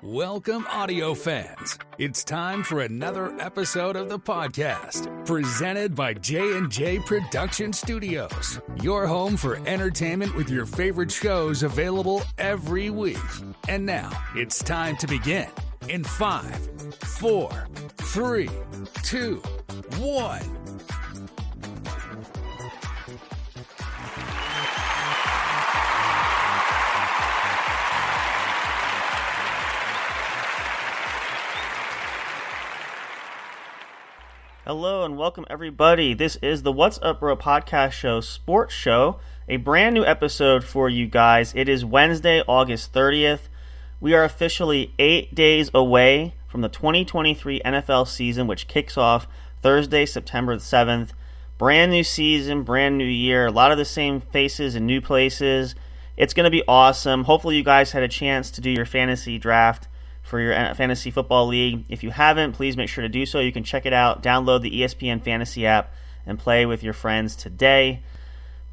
Welcome, audio fans. It's time for another episode of the podcast, presented by J&J Production Studios, your home for entertainment with your favorite shows available every week. And now, it's time to begin in 5, 4, 3, 2, 1. Hello and welcome everybody. This is the What's Up Bro podcast show, sports show, a brand new episode for you guys. It is Wednesday, August 30th. We are officially 8 days away from the 2023 NFL season, which kicks off Thursday, September 7th. Brand new season, brand new year, a lot of the same faces and new places. It's going to be awesome. Hopefully you guys had a chance to do your fantasy draft for your fantasy football league. If you haven't, please make sure to do so. You can check it out, download the ESPN Fantasy app, and play with your friends today.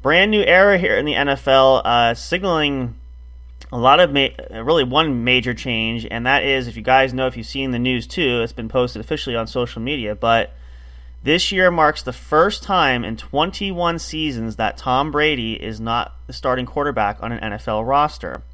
Brand new era here in the NFL, signaling a lot of, really one major change, and that is, if you guys know, if you've seen the news too, it's been posted officially on social media, but this year marks the first time in 21 seasons that Tom Brady is not the starting quarterback on an NFL roster.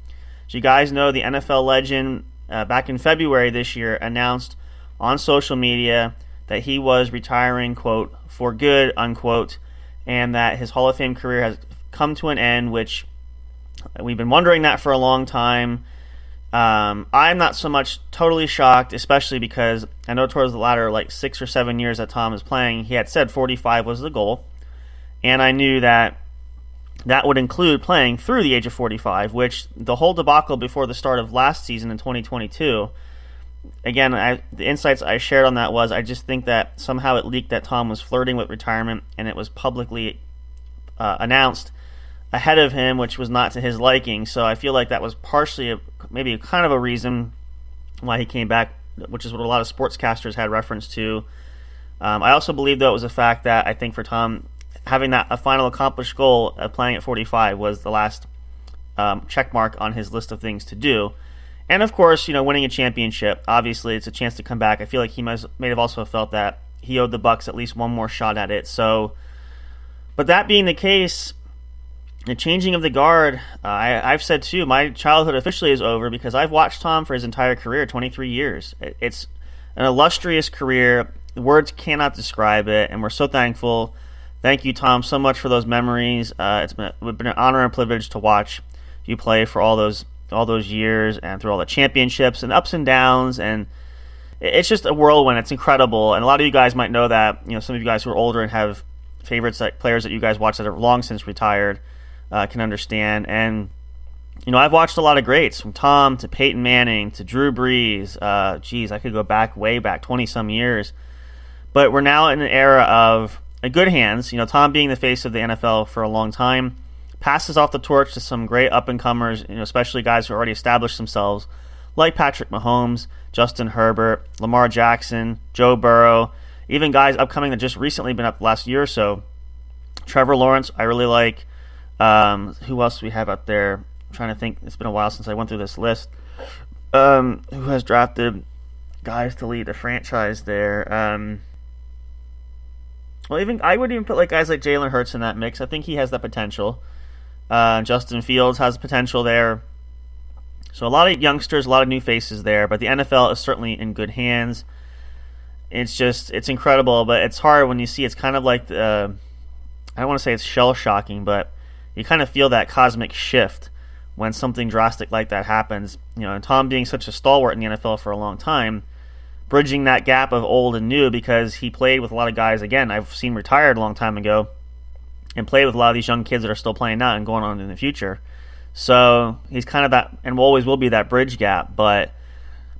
So you guys know the NFL legend back in February this year announced on social media that he was retiring, quote, for good, unquote, and that his Hall of Fame career has come to an end, which we've been wondering that for a long time. I'm not so much totally shocked, especially because I know towards the latter 6 or 7 years that Tom is playing, he had said 45 was the goal, and I knew that would include playing through the age of 45, which the whole debacle before the start of last season in 2022, again, the insights I shared on that was I just think that somehow it leaked that Tom was flirting with retirement, and it was publicly announced ahead of him, which was not to his liking. So I feel like that was partially maybe kind of a reason why he came back, which is what a lot of sportscasters had reference to. I also believe, though, it was a fact that I think for Tom, having a final accomplished goal of playing at 45 was the last check mark on his list of things to do. And of course, winning a championship, obviously it's a chance to come back. I feel like he may have also felt that he owed the Bucs at least one more shot at it. So, but that being the case, the changing of the guard, I've said too, my childhood officially is over because I've watched Tom for his entire career, 23 years. It's an illustrious career. Words cannot describe it, and we're so thankful. Thank you, Tom, so much for those memories. It's been an honor and privilege to watch you play for all those years and through all the championships and ups and downs. And it's just a whirlwind. It's incredible. And a lot of you guys might know that. Some of you guys who are older and have favorites, like players that you guys watch that have long since retired, can understand. And I've watched a lot of greats, from Tom to Peyton Manning to Drew Brees. I could go way back 20 some years. But we're now in an era of good hands. Tom being the face of the NFL for a long time, passes off the torch to some great up-and-comers, especially guys who already established themselves, like Patrick Mahomes, Justin Herbert, Lamar Jackson, Joe Burrow, even guys upcoming that just recently been up the last year or so. Trevor Lawrence, I really like. Who else do we have out there? I'm trying to think. It's been a while since I went through this list. Who has drafted guys to lead the franchise there? Well, I would even put guys like Jalen Hurts in that mix. I think he has that potential. Justin Fields has potential there. So a lot of youngsters, a lot of new faces there, but the NFL is certainly in good hands. It's incredible, but it's hard when you see it's kind of like, I don't want to say it's shell-shocking, but you kind of feel that cosmic shift when something drastic like that happens. And Tom being such a stalwart in the NFL for a long time, bridging that gap of old and new, because he played with a lot of guys, again, I've seen retired a long time ago, and played with a lot of these young kids that are still playing now and going on in the future. So he's kind of that, and always will be that bridge gap, but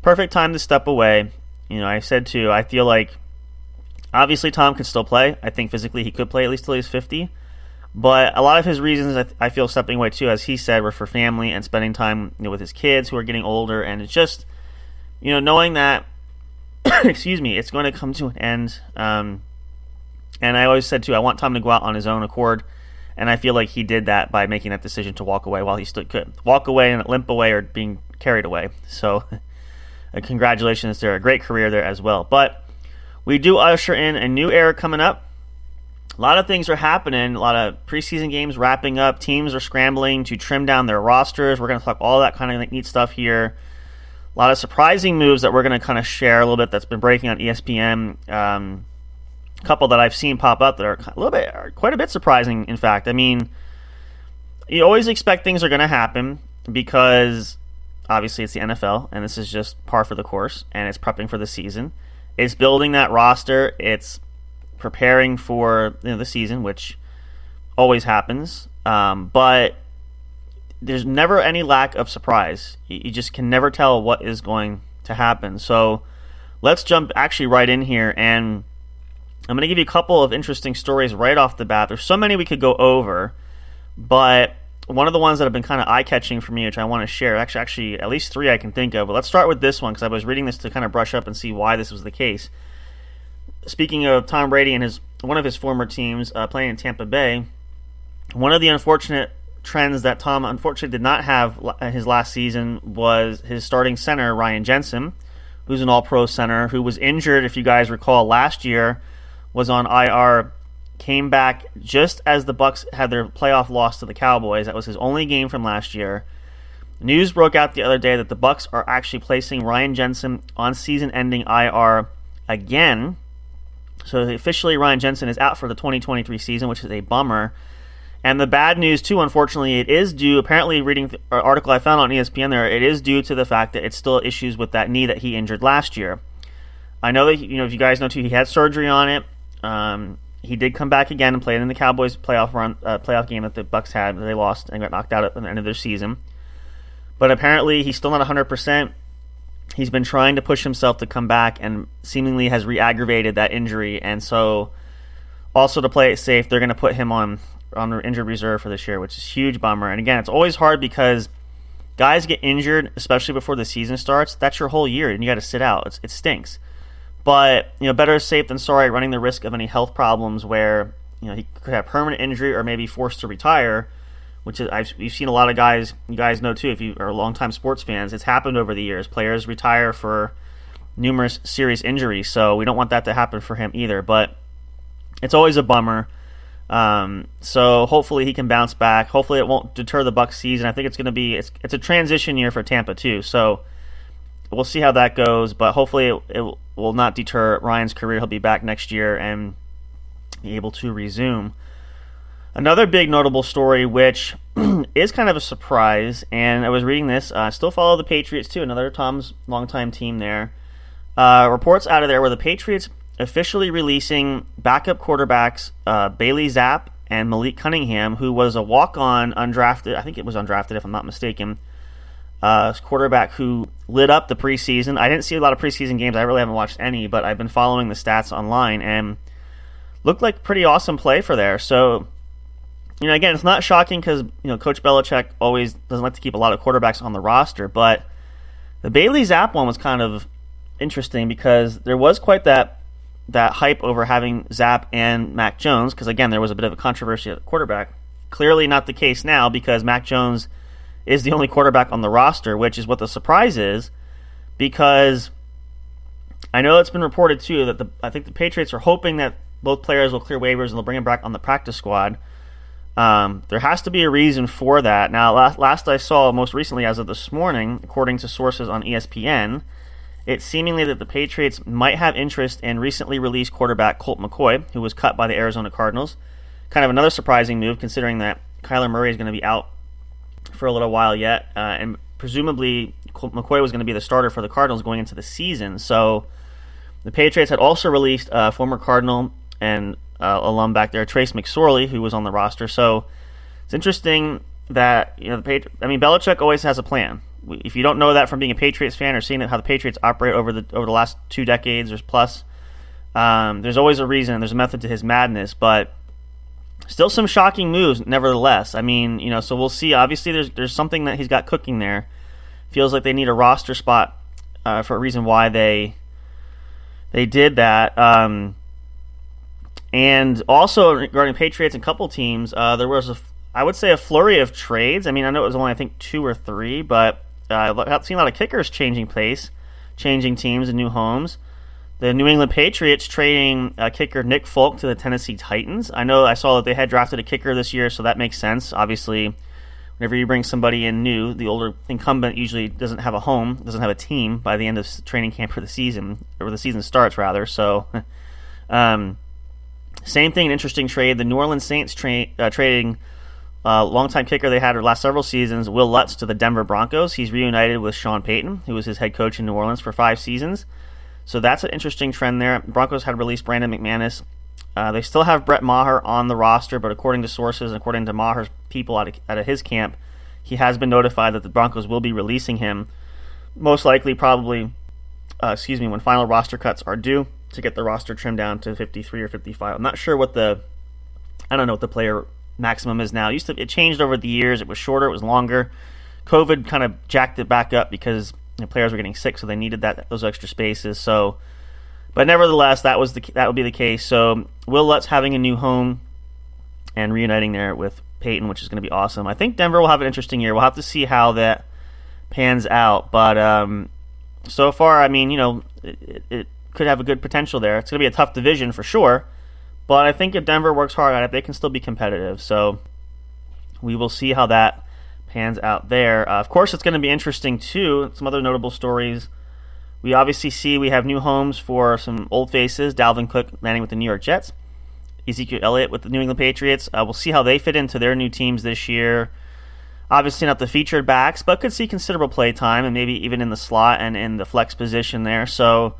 perfect time to step away. I said too, I feel like obviously Tom could still play. I think physically he could play at least till he's 50, but a lot of his reasons I feel stepping away too, as he said, were for family and spending time with his kids who are getting older, and it's just knowing that excuse me, it's going to come to an end. And I always said, too, I want Tom to go out on his own accord, and I feel like he did that by making that decision to walk away while he still could. Walk away and limp away or being carried away. So congratulations there. A great career there as well. But we do usher in a new era coming up. A lot of things are happening. A lot of preseason games wrapping up. Teams are scrambling to trim down their rosters. We're going to talk all that kind of neat stuff here. A lot of surprising moves that we're going to kind of share a little bit that's been breaking on ESPN. A couple that I've seen pop up that are quite a bit surprising, in fact. I mean, you always expect things are going to happen because obviously it's the NFL, and this is just par for the course, and it's prepping for the season. It's building that roster. It's preparing for the season, which always happens, but there's never any lack of surprise. You just can never tell what is going to happen. So let's jump actually right in here, and I'm going to give you a couple of interesting stories right off the bat. There's so many we could go over, but one of the ones that have been kind of eye-catching for me, which I want to share, actually at least three I can think of, but let's start with this one because I was reading this to kind of brush up and see why this was the case. Speaking of Tom Brady and one of his former teams playing in Tampa Bay, one of the unfortunate trends that Tom unfortunately did not have his last season was his starting center, Ryan Jensen, who's an all-pro center, who was injured, if you guys recall, last year, was on IR, came back just as the Bucs had their playoff loss to the Cowboys. That was his only game from last year. News broke out the other day that the Bucs are actually placing Ryan Jensen on season-ending IR again. So officially, Ryan Jensen is out for the 2023 season, which is a bummer. And the bad news, too, unfortunately, it is due, apparently reading an article I found on ESPN there, it is due to the fact that it's still issues with that knee that he injured last year. I know that, if you guys know, too, he had surgery on it. He did come back again and played in the Cowboys playoff game that the Bucs had. They lost and got knocked out at the end of their season. But apparently, he's still not 100%. He's been trying to push himself to come back and seemingly has re-aggravated that injury. And so also to play it safe, they're going to put him on the injured reserve for this year, which is a huge bummer. And again, it's always hard because guys get injured, especially before the season starts. That's your whole year, and you got to sit out. It stinks. But better safe than sorry, running the risk of any health problems where he could have permanent injury or maybe forced to retire, which is we've seen a lot of guys. You guys know too, if you are longtime sports fans, it's happened over the years. Players retire for numerous serious injuries, so we don't want that to happen for him either. But it's always a bummer. So hopefully he can bounce back. Hopefully it won't deter the Bucs season. I think it's going to be it's a transition year for Tampa too. So we'll see how that goes. But hopefully it will not deter Ryan's career. He'll be back next year and be able to resume. Another big notable story, which is kind of a surprise, and I was reading this, still follow the Patriots too, another Tom's longtime team there. Reports out of there where the Patriots officially releasing backup quarterbacks Bailey Zapp and Malik Cunningham, who was a walk-on undrafted, I think it was undrafted if I'm not mistaken, quarterback who lit up the preseason. I didn't see a lot of preseason games, I really haven't watched any, but I've been following the stats online, and looked like pretty awesome play for there. So again, it's not shocking because, Coach Belichick always doesn't like to keep a lot of quarterbacks on the roster, but the Bailey Zapp one was kind of interesting because there was quite that hype over having Zapp and Mac Jones because, again, there was a bit of a controversy at quarterback. Clearly not the case now because Mac Jones is the only quarterback on the roster, which is what the surprise is because I know it's been reported, too, that I think the Patriots are hoping that both players will clear waivers and they'll bring them back on the practice squad. There has to be a reason for that. Now, last I saw, most recently as of this morning, according to sources on ESPN, it's seemingly that the Patriots might have interest in recently released quarterback Colt McCoy, who was cut by the Arizona Cardinals. Kind of another surprising move, considering that Kyler Murray is going to be out for a little while yet, and presumably Colt McCoy was going to be the starter for the Cardinals going into the season. So the Patriots had also released former Cardinal and alum back there, Trace McSorley, who was on the roster. So it's interesting that Belichick always has a plan. If you don't know that from being a Patriots fan or seeing how the Patriots operate over the last 2 decades or plus, there's always a reason. There's a method to his madness, but still some shocking moves, nevertheless. So we'll see. Obviously, there's something that he's got cooking there. Feels like they need a roster spot for a reason why they did that. And also regarding Patriots and a couple teams, there was I would say a flurry of trades. I know it was only 2 or 3, but I've seen a lot of kickers changing place. changing teams and new homes. The New England Patriots trading kicker Nick Folk to the Tennessee Titans. I saw that they had drafted a kicker this year, so that makes sense. Obviously, whenever you bring somebody in new, the older incumbent usually doesn't have a home, doesn't have a team by the end of training camp for the season, or the season starts, rather. So, same thing, an interesting trade. The New Orleans Saints trading longtime kicker they had the last several seasons, Will Lutz, to the Denver Broncos. He's reunited with Sean Payton, who was his head coach in New Orleans for 5 seasons. So that's an interesting trend there. Broncos had released Brandon McManus. They still have Brett Maher on the roster, but according to sources, according to Maher's people out of his camp, he has been notified that the Broncos will be releasing him, most likely probably, when final roster cuts are due, to get the roster trimmed down to 53 or 55. I'm not sure I don't know what the player maximum is now. It changed over the years. It was shorter, it was longer. COVID kind of jacked it back up because players were getting sick, so they needed those extra spaces. So, but nevertheless, that would be the case. So Will Lutz having a new home and reuniting there with Peyton, which is going to be awesome. I think Denver will have an interesting year. We'll have to see how that pans out. But so far, it could have a good potential there. It's going to be a tough division for sure, but I think if Denver works hard at it, they can still be competitive. So we will see how that pans out there. Of course, it's going to be interesting too. Some other notable stories. We obviously we have new homes for some old faces. Dalvin Cook landing with the New York Jets. Ezekiel Elliott with the New England Patriots. We'll see how they fit into their new teams this year. Obviously not the featured backs, but could see considerable play time and maybe even in the slot and in the flex position there. So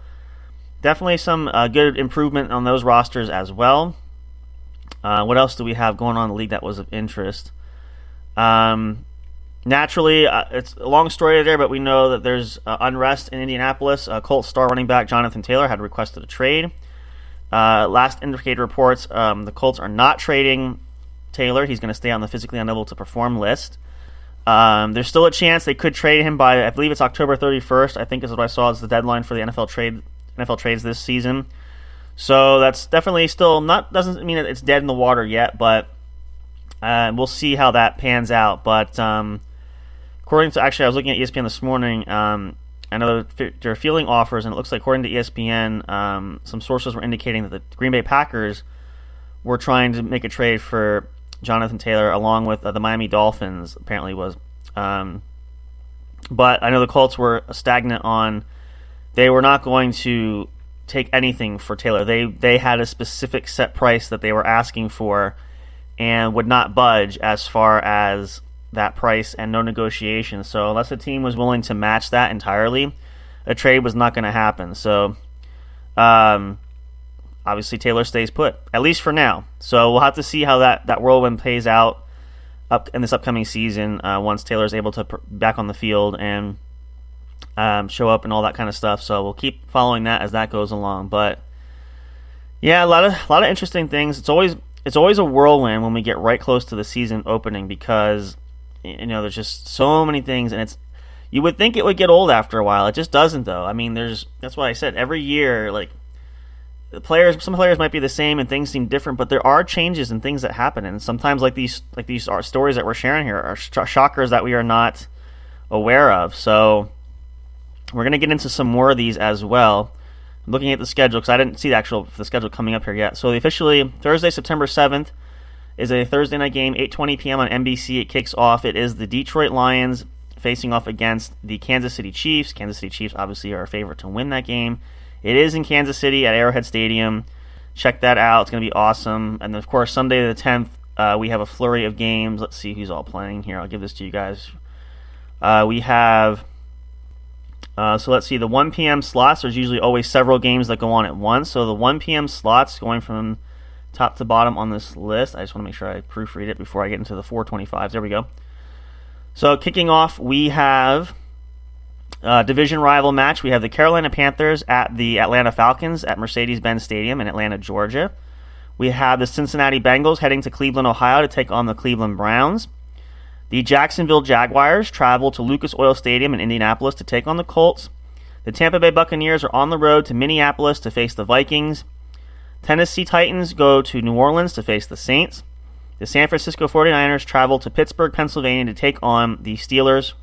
definitely some good improvement on those rosters as well. What else do we have going on in the league that was of interest? Naturally, it's a long story there, but we know that there's unrest in Indianapolis. Colts star running back Jonathan Taylor had requested a trade. Last indicated reports, the Colts are not trading Taylor. He's going to stay on the physically unable to perform list. There's still a chance they could trade him by, I believe it's October 31st, I think is what I saw as the deadline for the NFL trades this season. So that's definitely still doesn't mean that it's dead in the water yet, but we'll see how that pans out. But according to, actually, I was looking at ESPN this morning. I know they're fielding offers, and it looks like, according to ESPN, some sources were indicating that the Green Bay Packers were trying to make a trade for Jonathan Taylor, along with the Miami Dolphins, apparently was. But I know the Colts were stagnant on, they were not going to take anything for Taylor. They had a specific set price that they were asking for and would not budge as far as that price, and no negotiation. So unless a team was willing to match that entirely, a trade was not going to happen. So obviously Taylor stays put, at least for now. So we'll have to see how that whirlwind plays out up in this upcoming season once Taylor's able to back on the field and show up and all that kind of stuff. So we'll keep following that as that goes along. But yeah, a lot of interesting things. It's always a whirlwind when we get right close to the season opening, because there's just so many things, and you would think it would get old after a while. It just doesn't, though. I mean, that's why I said every year, like, some players might be the same and things seem different, but there are changes and things that happen, and sometimes these are stories that we're sharing here are shockers that we are not aware of. So we're going to get into some more of these as well. I'm looking at the schedule because I didn't see the schedule coming up here yet. So officially, Thursday, September 7th, is a Thursday night game, 8:20 p.m. on NBC. It kicks off. It is the Detroit Lions facing off against the Kansas City Chiefs. Kansas City Chiefs obviously are a favorite to win that game. It is in Kansas City at Arrowhead Stadium. Check that out. It's going to be awesome. And then, of course, Sunday the 10th, we have a flurry of games. Let's see who's all playing here. I'll give this to you guys. We have... so let's see, the 1 p.m. slots, there's usually always several games that go on at once. So the 1 p.m. slots, going from top to bottom on this list, I just want to make sure I proofread it before I get into the 425s. There we go. So kicking off, we have a division rival match. We have the Carolina Panthers at the Atlanta Falcons at Mercedes-Benz Stadium in Atlanta, Georgia. We have the Cincinnati Bengals heading to Cleveland, Ohio to take on the Cleveland Browns. The Jacksonville Jaguars travel to Lucas Oil Stadium in Indianapolis to take on the Colts. The Tampa Bay Buccaneers are on the road to Minneapolis to face the Vikings. Tennessee Titans go to New Orleans to face the Saints. The San Francisco 49ers travel to Pittsburgh, Pennsylvania to take on the Steelers.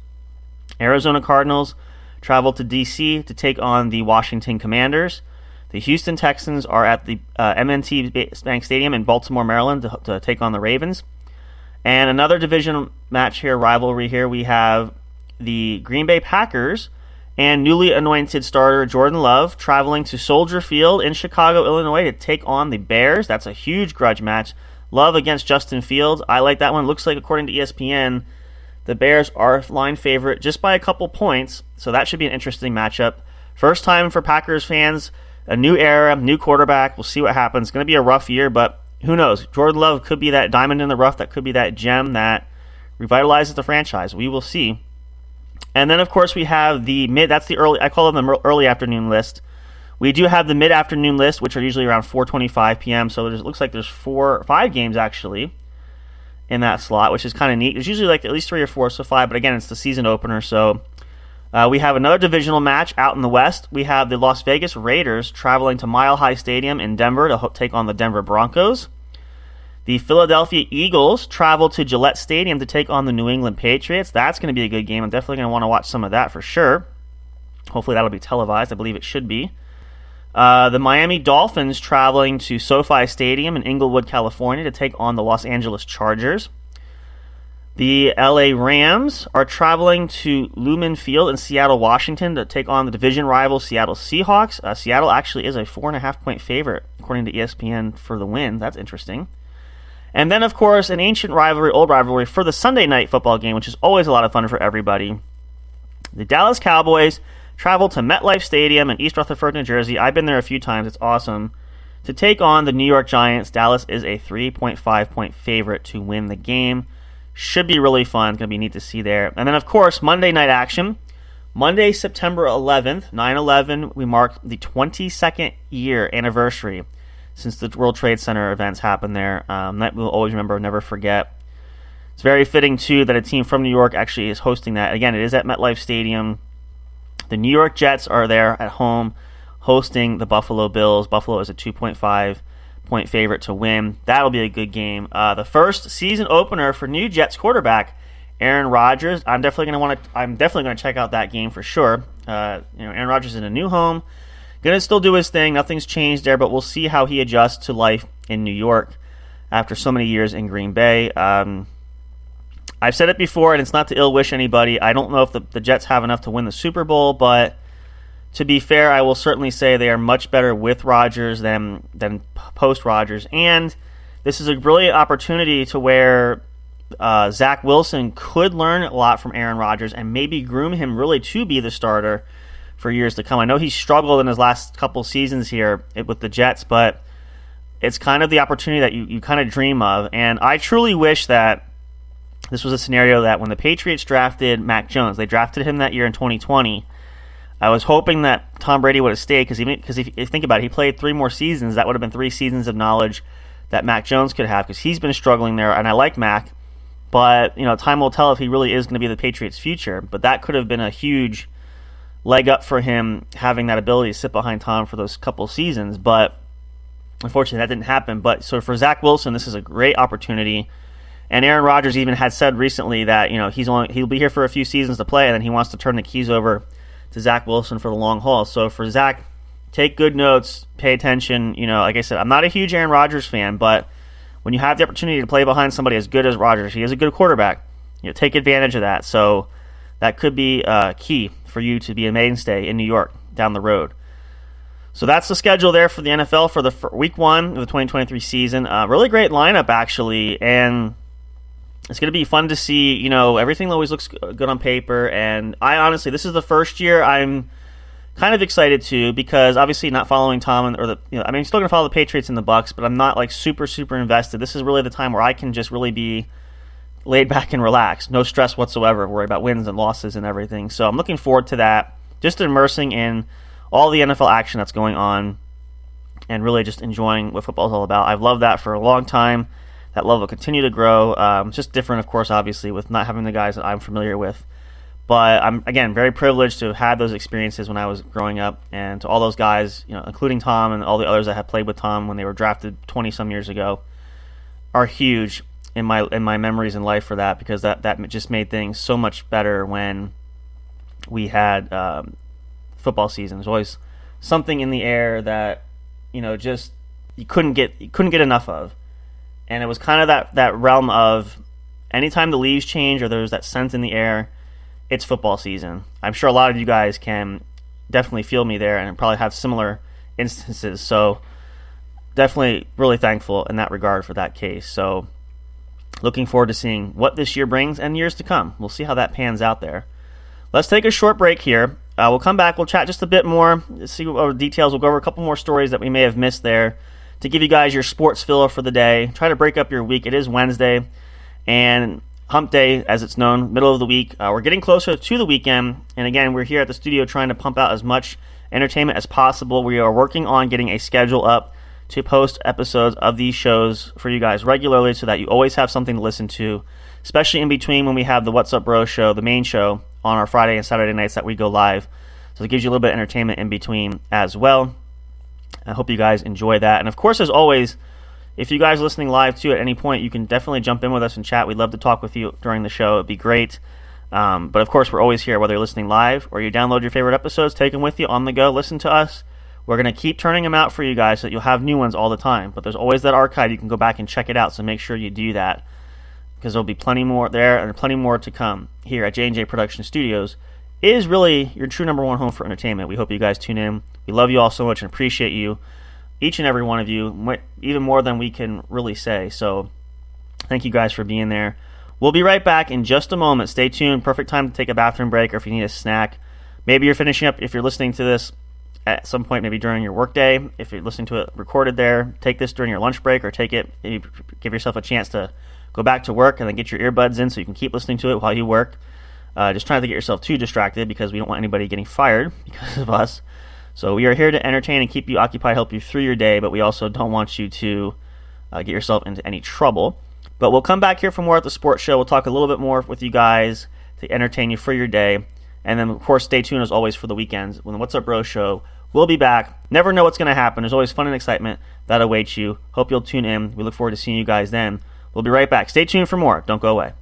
Arizona Cardinals travel to D.C. to take on the Washington Commanders. The Houston Texans are at the M&T Bank Stadium in Baltimore, Maryland to take on the Ravens. And another division match here, rivalry here, we have the Green Bay Packers and newly anointed starter Jordan Love traveling to Soldier Field in Chicago, Illinois to take on the Bears. That's a huge grudge match. Love against Justin Fields. I like that one. Looks like, according to ESPN, the Bears are line favorite just by a couple points, so that should be an interesting matchup. First time for Packers fans, a new era, new quarterback. We'll see what happens. It's going to be a rough year, but who knows? Jordan Love could be that diamond in the rough. That could be that gem that revitalizes the franchise. We will see. And then, of course, we have that's the early, I call them the early afternoon list. We do have the mid-afternoon list, which are usually around 4:25 p.m., so it looks like there's 5 games, actually, in that slot, which is kind of neat. There's usually like at least 3 or 4, so 5, but again, it's the season opener, so we have another divisional match out in the West. We have the Las Vegas Raiders traveling to Mile High Stadium in Denver to take on the Denver Broncos. The Philadelphia Eagles travel to Gillette Stadium to take on the New England Patriots. That's going to be a good game. I'm definitely going to want to watch some of that for sure. Hopefully that'll be televised. I believe it should be. The Miami Dolphins traveling to SoFi Stadium in Inglewood, California to take on the Los Angeles Chargers. The LA Rams are traveling to Lumen Field in Seattle, Washington to take on the division rival Seattle Seahawks. Seattle actually is a 4.5-point favorite, according to ESPN, for the win. That's interesting. And then, of course, an ancient rivalry, old rivalry for the Sunday night football game, which is always a lot of fun for everybody. The Dallas Cowboys travel to MetLife Stadium in East Rutherford, New Jersey. I've been there a few times. It's awesome. To take on the New York Giants. Dallas is a 3.5-point favorite to win the game. Should be really fun. It's going to be neat to see there. And then, of course, Monday night action. Monday, September 11th, 9/11, we mark the 22nd year anniversary since the World Trade Center events happened there. That we'll always remember, never forget. It's very fitting, too, that a team from New York actually is hosting that. Again, it is at MetLife Stadium. The New York Jets are there at home hosting the Buffalo Bills. Buffalo is a 2.5-point favorite to win. That'll be a good game. The first season opener for new Jets quarterback Aaron Rodgers. I'm definitely going to check out that game for sure. Aaron Rodgers in a new home. Going to still do his thing. Nothing's changed there, but we'll see how he adjusts to life in New York after so many years in Green Bay. I've said it before, and it's not to ill wish anybody. I don't know if the Jets have enough to win the Super Bowl, but to be fair, I will certainly say they are much better with Rodgers than post Rodgers. And this is a brilliant opportunity to where Zach Wilson could learn a lot from Aaron Rodgers and maybe groom him really to be the starter for years to come. I know he struggled in his last couple seasons here with the Jets, but it's kind of the opportunity that you kind of dream of. And I truly wish that this was a scenario that when the Patriots drafted Mac Jones, they drafted him that year in 2020. I was hoping that Tom Brady would have stayed because if you think about it, he played 3 more seasons. That would have been 3 seasons of knowledge that Mac Jones could have because he's been struggling there, and I like Mac. But time will tell if he really is going to be the Patriots' future. But that could have been a huge leg up for him having that ability to sit behind Tom for those couple seasons. But unfortunately, that didn't happen. But so for Zach Wilson, this is a great opportunity. And Aaron Rodgers even had said recently that he'll be here for a few seasons to play, and then he wants to turn the keys over to Zach Wilson for the long haul. So for Zach, take good notes, pay attention. Like I said, I'm not a huge Aaron Rodgers fan, but when you have the opportunity to play behind somebody as good as Rodgers, he is a good quarterback. Take advantage of that. So that could be key for you to be a mainstay in New York down the road. So that's the schedule there for the NFL for week 1 of the 2023 season. Really great lineup, actually, and it's going to be fun to see. Everything always looks good on paper, and I honestly, this is the first year I'm kind of excited too, because obviously not following Tom I'm still going to follow the Patriots and the Bucs, but I'm not like super invested. This is really the time where I can just really be laid back and relaxed, no stress whatsoever, worry about wins and losses and everything. So I'm looking forward to that, just immersing in all the NFL action that's going on and really just enjoying what football is all about. I've loved that for a long time. That love will continue to grow. It's just different, of course, obviously, with not having the guys that I'm familiar with. But I'm, again, very privileged to have had those experiences when I was growing up. And to all those guys, including Tom and all the others that have played with Tom when they were drafted 20-some years ago, are huge in my memories in life for that, because that just made things so much better when we had football season. There's always something in the air that, just you couldn't get enough of. And it was kind of that realm of anytime the leaves change or there's that scent in the air, it's football season. I'm sure a lot of you guys can definitely feel me there and probably have similar instances. So definitely really thankful in that regard for that case. So looking forward to seeing what this year brings and years to come. We'll see how that pans out there. Let's take a short break here. We'll come back. We'll chat just a bit more, see what details. We'll go over a couple more stories that we may have missed there to give you guys your sports fill for the day. Try to break up your week. It is Wednesday and hump day, as it's known, middle of the week. We're getting closer to the weekend. And again, we're here at the studio trying to pump out as much entertainment as possible. We are working on getting a schedule up to post episodes of these shows for you guys regularly so that you always have something to listen to, especially in between when we have the What's Up Bro show, the main show, on our Friday and Saturday nights that we go live. So it gives you a little bit of entertainment in between as well. I hope you guys enjoy that. And of course, as always, if you guys are listening live too at any point, you can definitely jump in with us and chat. We'd love to talk with you during the show. It'd be great. But of course, we're always here, whether you're listening live or you download your favorite episodes, take them with you on the go, listen to us. We're going to keep turning them out for you guys so that you'll have new ones all the time. But there's always that archive. You can go back and check it out, so make sure you do that because there'll be plenty more there and plenty more to come here at J&J Production Studios. It is really your true number one home for entertainment. We hope you guys tune in. We love you all so much and appreciate you, each and every one of you, even more than we can really say. So thank you guys for being there. We'll be right back in just a moment. Stay tuned. Perfect time to take a bathroom break or if you need a snack. Maybe you're finishing up, if you're listening to this at some point, maybe during your workday. If you're listening to it recorded there, take this during your lunch break or take it, maybe give yourself a chance to go back to work and then get your earbuds in so you can keep listening to it while you work. Just trying to get yourself too distracted because we don't want anybody getting fired because of us. So we are here to entertain and keep you occupied, help you through your day, but we also don't want you to get yourself into any trouble. But we'll come back here for more at the sports show. We'll talk a little bit more with you guys to entertain you for your day. And then, of course, stay tuned as always for the weekends when the What's Up Bro show will be back. Never know what's going to happen. There's always fun and excitement that awaits you. Hope you'll tune in. We look forward to seeing you guys then. We'll be right back. Stay tuned for more. Don't go away.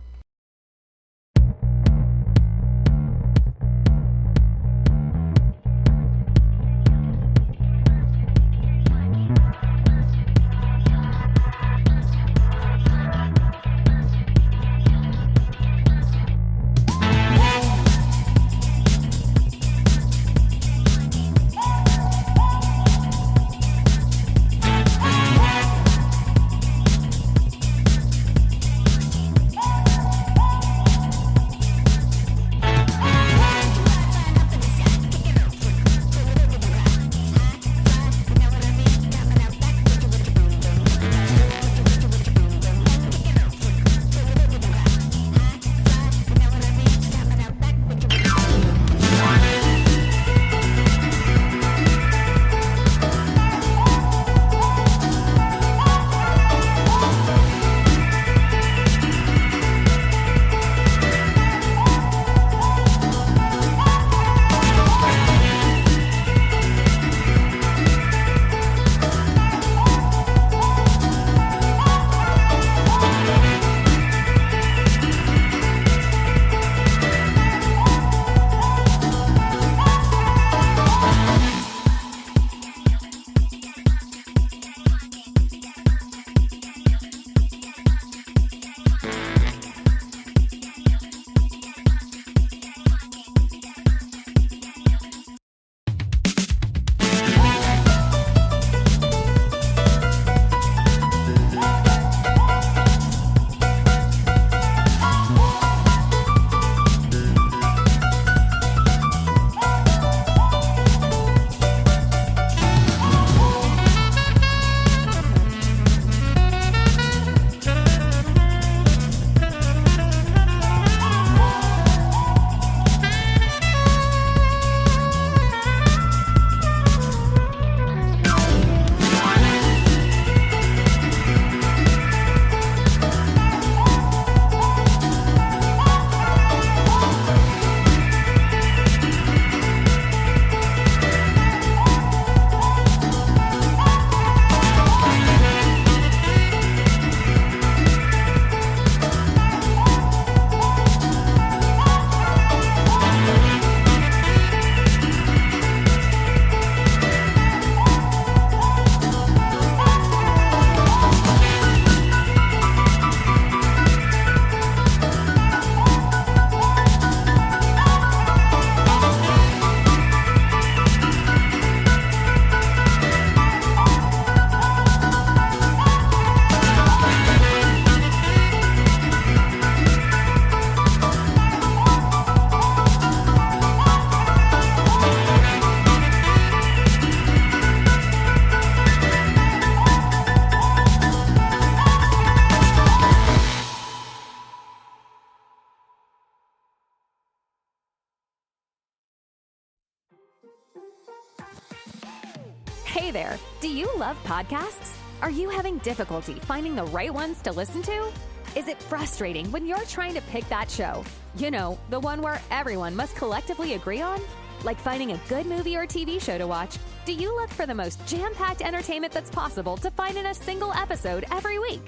Hey there, do you love podcasts? Are you having difficulty finding the right ones to listen to? Is it frustrating when you're trying to pick that show? You know, the one where everyone must collectively agree on? Like finding a good movie or TV show to watch, do you look for the most jam-packed entertainment that's possible to find in a single episode every week?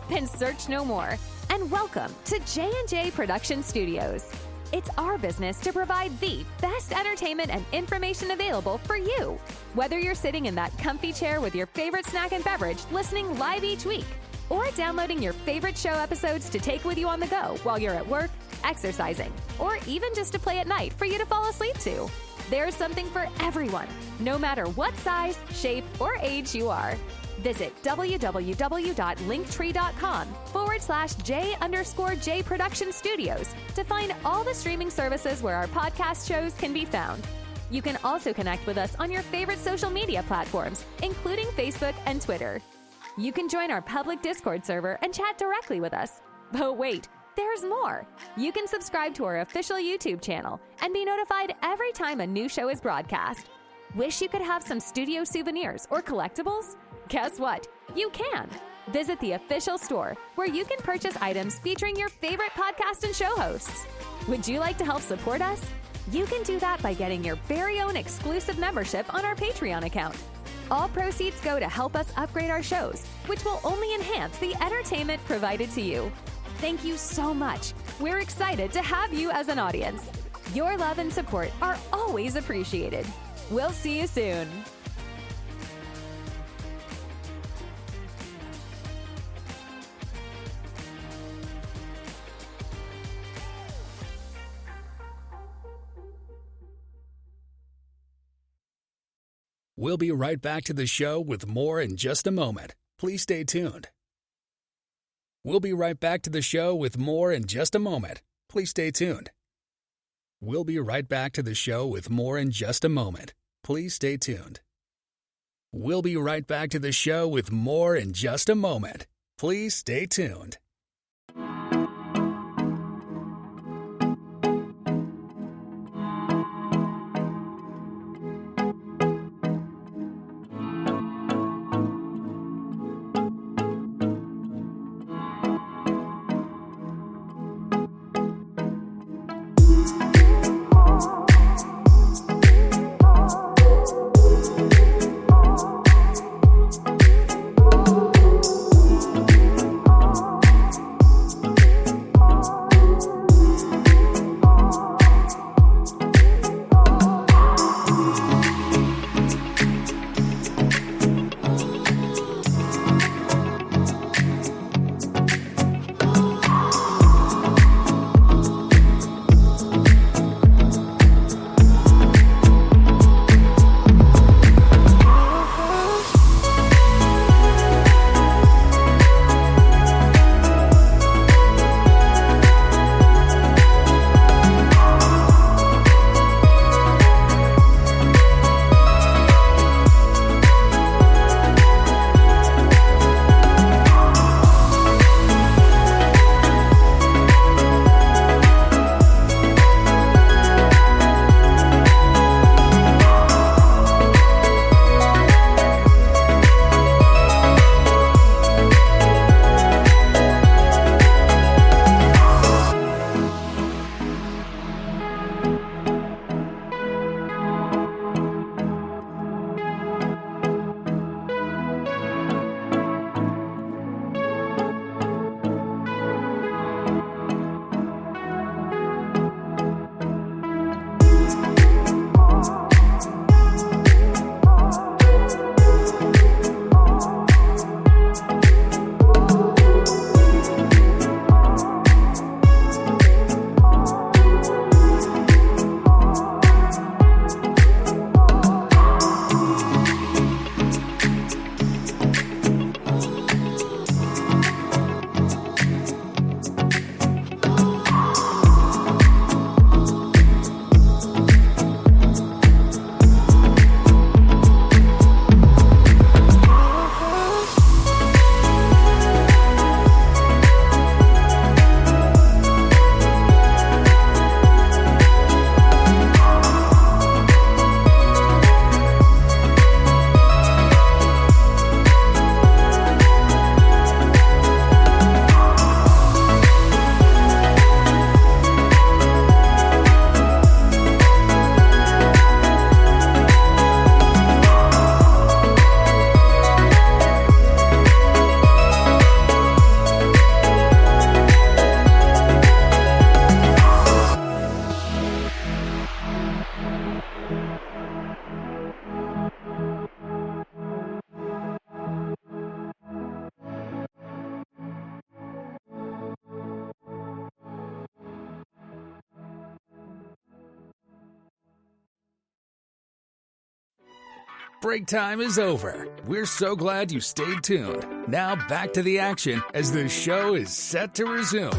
Then search no more, and welcome to J&J Production Studios. It's our business to provide the best entertainment and information available for you. Whether you're sitting in that comfy chair with your favorite snack and beverage listening live each week, or downloading your favorite show episodes to take with you on the go while you're at work, exercising, or even just to play at night for you to fall asleep to. There's something for everyone, no matter what size, shape, or age you are. Visit www.linktree.com/J_J Production Studios to find all the streaming services where our podcast shows can be found. You can also connect with us on your favorite social media platforms, including Facebook and Twitter. You can join our public Discord server and chat directly with us. But wait, there's more. You can subscribe to our official YouTube channel and be notified every time a new show is broadcast. Wish you could have some studio souvenirs or collectibles? Guess what? You can. Visit the official store where you can purchase items featuring your favorite podcast and show hosts. Would you like to help support us? You can do that by getting your very own exclusive membership on our Patreon account. All proceeds go to help us upgrade our shows, which will only enhance the entertainment provided to you. Thank you so much. We're excited to have you as an audience. Your love and support are always appreciated. We'll see you soon. We'll be right back to the show with more in just a moment. Please stay tuned. We'll be right back to the show with more in just a moment. Please stay tuned. We'll be right back to the show with more in just a moment. Please stay tuned. We'll be right back to the show with more in just a moment. Please stay tuned. Break time is over. We're so glad you stayed tuned. Now back to the action as the show is set to resume.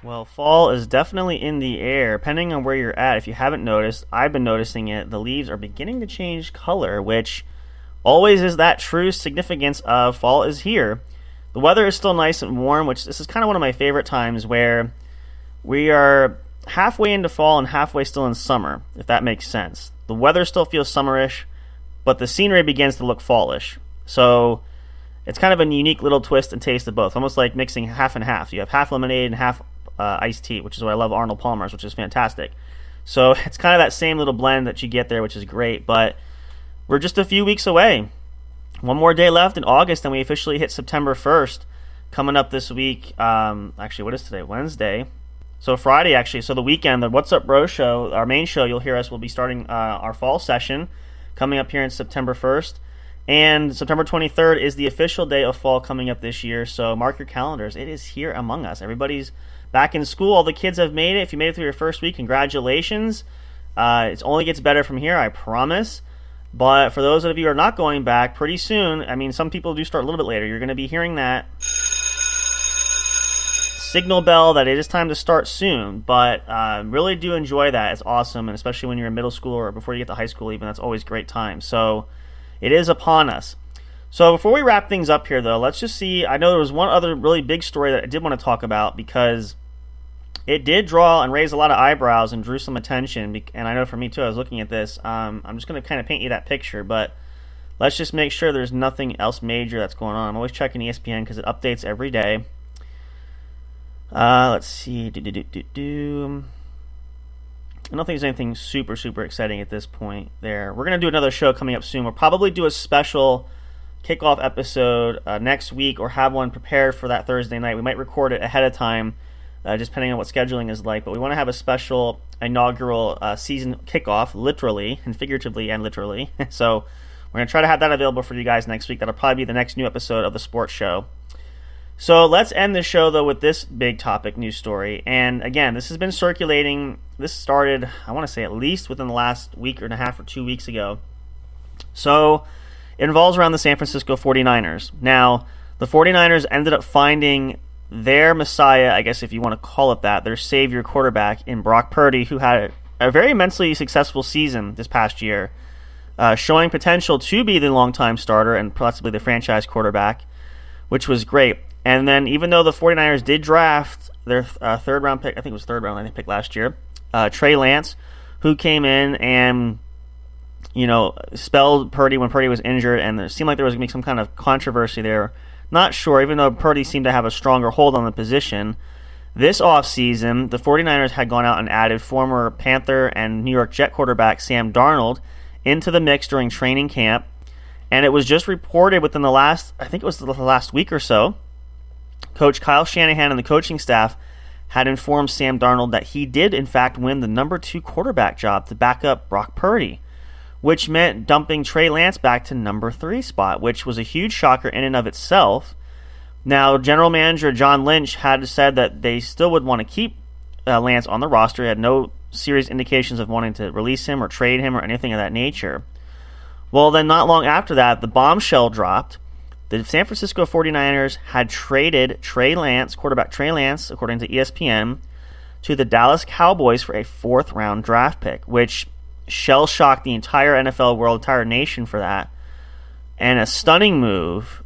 Well, fall is definitely in the air, depending on where you're at. If you haven't noticed, I've been noticing it. The leaves are beginning to change color, which always is that true significance of fall is here. The weather is still nice and warm, which this is kind of one of my favorite times where we are halfway into fall and halfway still in summer, if that makes sense. The weather still feels summerish, but the scenery begins to look fallish. So it's kind of a unique little twist and taste of both, almost like mixing half and half. You have half lemonade and half iced tea, which is what I love, Arnold Palmer's, which is fantastic. So it's kind of that same little blend that you get there, which is great. But we're just a few weeks away. One more day left in August, and we officially hit September 1st. Coming up this week, actually, what is today? Wednesday. So Friday, actually. So the weekend, the What's Up Bro show, our main show, you'll hear us, will be starting our fall session coming up here in September 1st. And September 23rd is the official day of fall coming up this year. So mark your calendars. It is here among us. Everybody's back in school. All the kids have made it. If you made it through your first week, congratulations. It only gets better from here, I promise. But for those of you who are not going back, pretty soon, I mean, some people do start a little bit later. You're going to be hearing that signal bell that it is time to start soon. But really do enjoy that. It's awesome, and especially when you're in middle school or before you get to high school even, that's always a great time. So it is upon us. So before we wrap things up here, though, let's just see. I know there was one other really big story that I did want to talk about because it did draw and raise a lot of eyebrows and drew some attention. And I know for me, too, I was looking at this. I'm just going to kind of paint you that picture, but let's just make sure there's nothing else major that's going on. I'm always checking ESPN because it updates every day. Let's see. I don't think there's anything super, super exciting at this point there. We're going to do another show coming up soon. We'll probably do a special kickoff episode next week or have one prepared for that Thursday night. We might record it ahead of time, just depending on what scheduling is like. But we want to have a special inaugural season kickoff, literally and figuratively and literally. So we're going to try to have that available for you guys next week. That'll probably be the next new episode of the sports show. So let's end the show, though, with this big topic, news story. And again, this has been circulating. This started, I want to say, at least within the last week and a half or 2 weeks ago. So it involves around the San Francisco 49ers. Now, the 49ers ended up finding their messiah, I guess if you want to call it that, their savior quarterback in Brock Purdy, who had a very immensely successful season this past year, showing potential to be the longtime starter and possibly the franchise quarterback, which was great. And then even though the 49ers did draft their third-round pick, I think it was third-round, I think, pick last year, Trey Lance, who came in and, spelled Purdy when Purdy was injured, and it seemed like there was going to be some kind of controversy there. Not sure, even though Purdy seemed to have a stronger hold on the position. This offseason, the 49ers had gone out and added former Panther and New York Jet quarterback Sam Darnold into the mix during training camp. And it was just reported within the last week or so, Coach Kyle Shanahan and the coaching staff had informed Sam Darnold that he did, in fact, win the number 2 quarterback job to back up Brock Purdy, which meant dumping Trey Lance back to number 3 spot, which was a huge shocker in and of itself. Now, general manager John Lynch had said that they still would want to keep Lance on the roster. He had no serious indications of wanting to release him or trade him or anything of that nature. Well, then not long after that, the bombshell dropped. The San Francisco 49ers had traded quarterback Trey Lance, according to ESPN, to the Dallas Cowboys for a 4th-round draft pick, which shell-shocked the entire NFL world, entire nation for that. And a stunning move,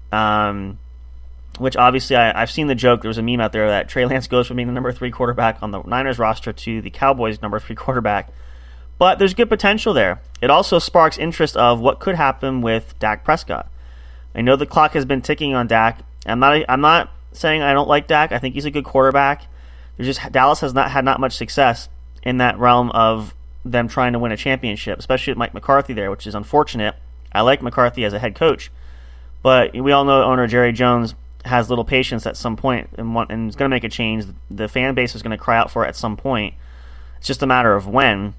which obviously I've seen the joke. There was a meme out there that Trey Lance goes from being the number 3 quarterback on the Niners roster to the Cowboys' number 3 quarterback. But there's good potential there. It also sparks interest of what could happen with Dak Prescott. I know the clock has been ticking on Dak. I'm not saying I don't like Dak. I think he's a good quarterback. Dallas has not had much success in that realm of them trying to win a championship, especially with Mike McCarthy there, which is unfortunate. I like McCarthy as a head coach, but we all know owner Jerry Jones has little patience at some point and is going to make a change. The fan base is going to cry out for it at some point. It's just a matter of when.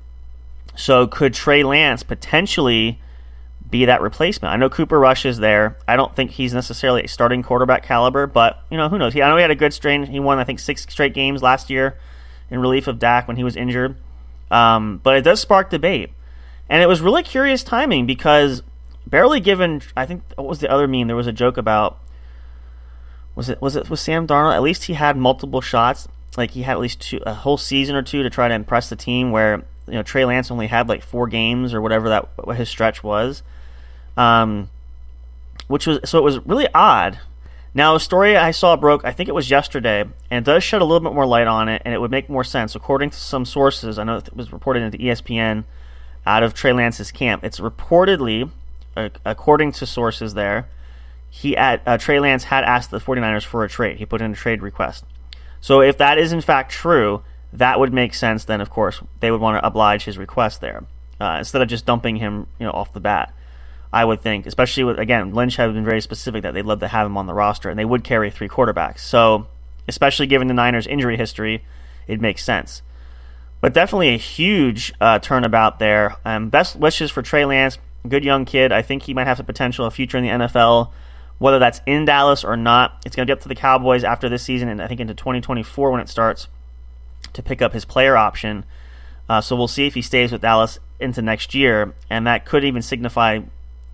So could Trey Lance potentially be that replacement? I know Cooper Rush is there. I don't think he's necessarily a starting quarterback caliber, but who knows? I know he had a good strain. He won, I think, 6 straight games last year in relief of Dak when he was injured. But it does spark debate. And it was really curious timing because barely given, I think, what was the other meme? There was a joke about, was it with Sam Darnold? At least he had multiple shots. Like he had at least a whole season or two to try to impress the team where, Trey Lance only had like 4 games or whatever what his stretch was. So it was really odd. Now, a story I saw broke, I think it was yesterday, and it does shed a little bit more light on it, and it would make more sense. According to some sources, I know it was reported into ESPN out of Trey Lance's camp. It's reportedly, according to sources there, Trey Lance had asked the 49ers for a trade. He put in a trade request. So if that is in fact true, that would make sense. Then, of course, they would want to oblige his request there instead of just dumping him, off the bat. I would think, especially with, again, Lynch has been very specific that they'd love to have him on the roster, and they would carry 3 quarterbacks. So, especially given the Niners' injury history, it makes sense. But definitely a huge turnabout there. Best wishes for Trey Lance, good young kid. I think he might have the potential of future in the NFL. Whether that's in Dallas or not, it's going to be up to the Cowboys after this season, and I think into 2024 when it starts, to pick up his player option. So we'll see if he stays with Dallas into next year, and that could even signify,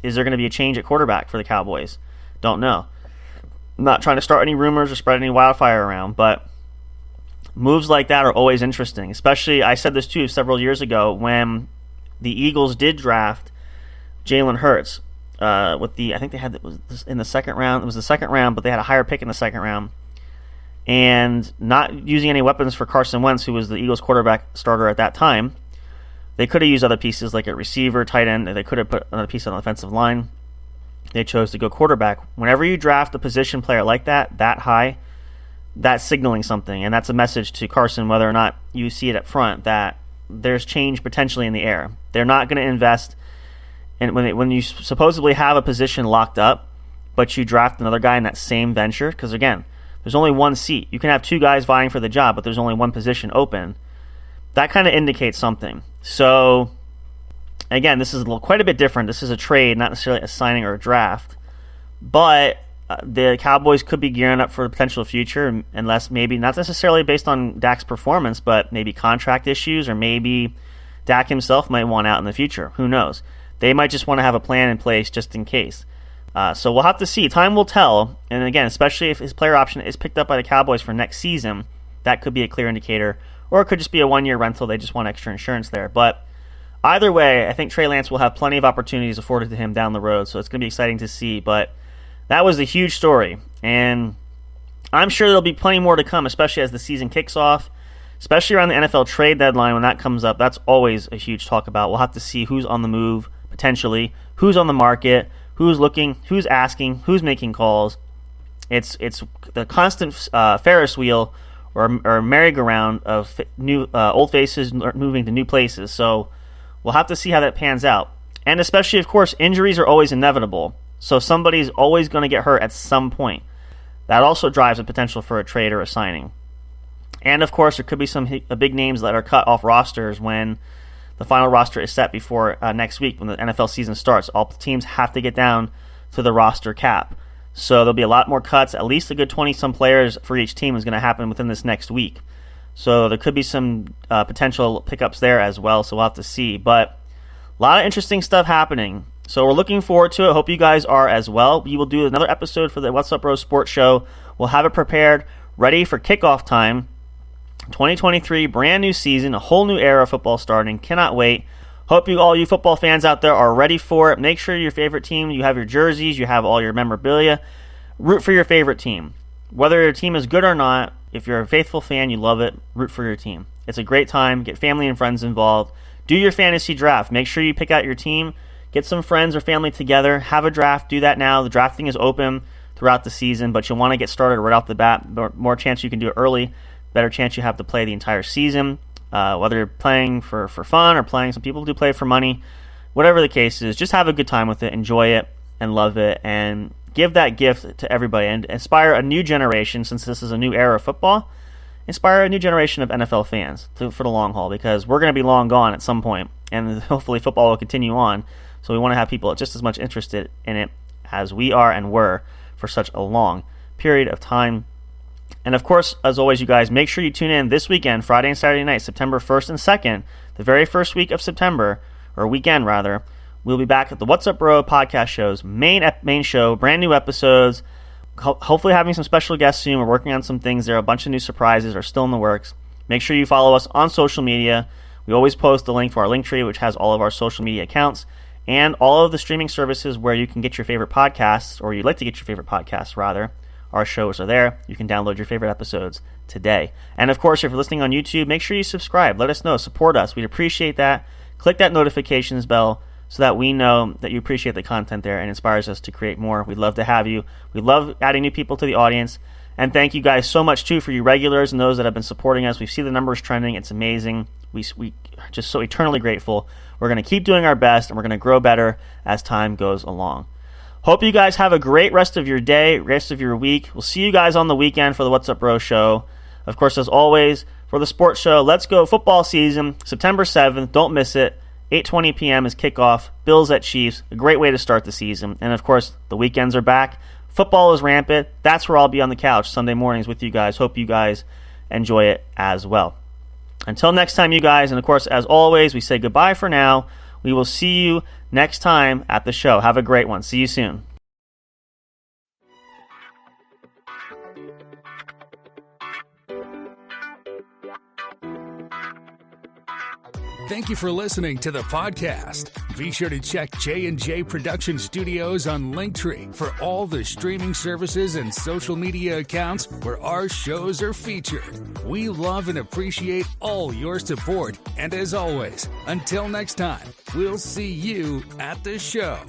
is there going to be a change at quarterback for the Cowboys? Don't know. I'm not trying to start any rumors or spread any wildfire around, but moves like that are always interesting. Especially, I said this too several years ago when the Eagles did draft Jalen Hurts. I think they had, it was in the second round. It was the second round, but they had a higher pick in the second round. And not using any weapons for Carson Wentz, who was the Eagles quarterback starter at that time. They could have used other pieces like a receiver, tight end. They could have put another piece on the offensive line. They chose to go quarterback. Whenever you draft a position player like that high, that's signaling something. And that's a message to Carson, whether or not you see it up front, that there's change potentially in the air. They're not going to invest. And when you supposedly have a position locked up, but you draft another guy in that same venture, because again, there's only one seat. You can have 2 guys vying for the job, but there's only one position open. That kind of indicates something. So, again, this is quite a bit different. This is a trade, not necessarily a signing or a draft. But the Cowboys could be gearing up for a potential future, unless maybe not necessarily based on Dak's performance, but maybe contract issues, or maybe Dak himself might want out in the future. Who knows? They might just want to have a plan in place just in case. So we'll have to see. Time will tell. And again, especially if his player option is picked up by the Cowboys for next season, that could be a clear indicator. Or it could just be a 1-year rental. They just want extra insurance there. But either way, I think Trey Lance will have plenty of opportunities afforded to him down the road. So it's going to be exciting to see. But that was a huge story. And I'm sure there'll be plenty more to come, especially as the season kicks off. Especially around the NFL trade deadline when that comes up. That's always a huge talk about. We'll have to see who's on the move, potentially, who's on the market, who's looking, who's asking, who's making calls. It's the constant Ferris wheel or merry-go-round of new old faces moving to new places. So we'll have to see how that pans out. And especially, of course, injuries are always inevitable. So somebody's always going to get hurt at some point. That also drives a potential for a trade or a signing. And, of course, there could be some big names that are cut off rosters when the final roster is set before next week when the NFL season starts. All teams have to get down to the roster cap. So there'll be a lot more cuts. At least a good 20-some players for each team is going to happen within this next week. So there could be some potential pickups there as well. So we'll have to see. But a lot of interesting stuff happening. So we're looking forward to it. Hope you guys are as well. We will do another episode for the What's Up Bro Sports Show. We'll have it prepared, ready for kickoff time. 2023, brand new season, a whole new era of football starting. Cannot wait. Hope all you football fans out there are ready for it. Make sure your favorite team, you have your jerseys, you have all your memorabilia. Root for your favorite team. Whether your team is good or not, if you're a faithful fan, you love it, root for your team. It's a great time. Get family and friends involved. Do your fantasy draft. Make sure you pick out your team. Get some friends or family together. Have a draft. Do that now. The drafting is open throughout the season, but you'll want to get started right off the bat. More chance you can do it early. Better chance you have to play the entire season. Whether you're playing for fun or playing, some people do play for money. Whatever the case is, just have a good time with it. Enjoy it and love it. And give that gift to everybody. And inspire a new generation, since this is a new era of football. Inspire a new generation of NFL fans for the long haul, because we're going to be long gone at some point. and hopefully football will continue on. So we want to have people just as much interested in it as we are and were for such a long period of time. And of course, as always, you guys, make sure you tune in this weekend, Friday and Saturday night, September 1st and 2nd, the very first week of September, or weekend rather. We'll be back at the What's Up Bro podcast show's main show, brand new episodes, hopefully having some special guests soon. We're working on some things there. A bunch of new surprises are still in the works. Make sure you follow us on social media. We always post the link to our link tree, which has all of our social media accounts and all of the streaming services where you can get your favorite podcasts, or you'd like to get your favorite podcasts, rather. Our shows are there. You can download your favorite episodes today. And of course, if you're listening on YouTube, make sure you subscribe. Let us know. Support us. We'd appreciate that. Click that notifications bell so that we know that you appreciate the content there and inspires us to create more. We'd love to have you. We love adding new people to the audience. And thank you guys so much, too, for you regulars and those that have been supporting us. We see the numbers trending. It's amazing. We are just so eternally grateful. We're going to keep doing our best, and we're going to grow better as time goes along. Hope you guys have a great rest of your day, rest of your week. We'll see you guys on the weekend for the What's Up Bro show. Of course, as always, for the sports show, let's go football season, September 7th. Don't miss it. 8:20 p.m. is kickoff. Bills at Chiefs. A great way to start the season. And, of course, the weekends are back. Football is rampant. That's where I'll be on the couch Sunday mornings with you guys. Hope you guys enjoy it as well. Until next time, you guys, and, of course, as always, we say goodbye for now. We will see you next time at the show. Have a great one. See you soon. Thank you for listening to the podcast. Be sure to check J&J Production Studios on Linktree for all the streaming services and social media accounts where our shows are featured. We love and appreciate all your support. And as always, until next time, we'll see you at the show.